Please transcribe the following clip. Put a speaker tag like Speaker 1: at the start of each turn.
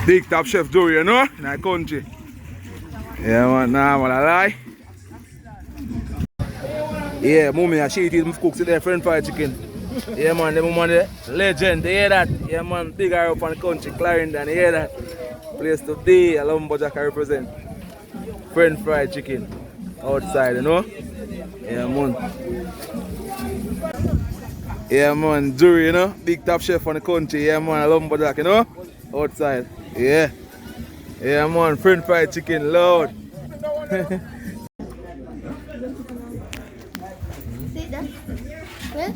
Speaker 1: Big top chef Joey, you know, in the country. Yeah, man, nah, man, I lie. Yeah, mommy, she eat him cooks their French fried chicken. Yeah, man, the woman, the legend, you hear that? Yeah, man, big her up on the country, Clarendon, you hear that? Place today, I love Lumberjack I represent. French fried chicken outside, you know? Yeah, man. Yeah, man, Jury, you know? Big top chef on the country, yeah, man, I love Lumberjack, you know? Outside, yeah. Yeah, man, French fried chicken, Lord.
Speaker 2: See that? Where?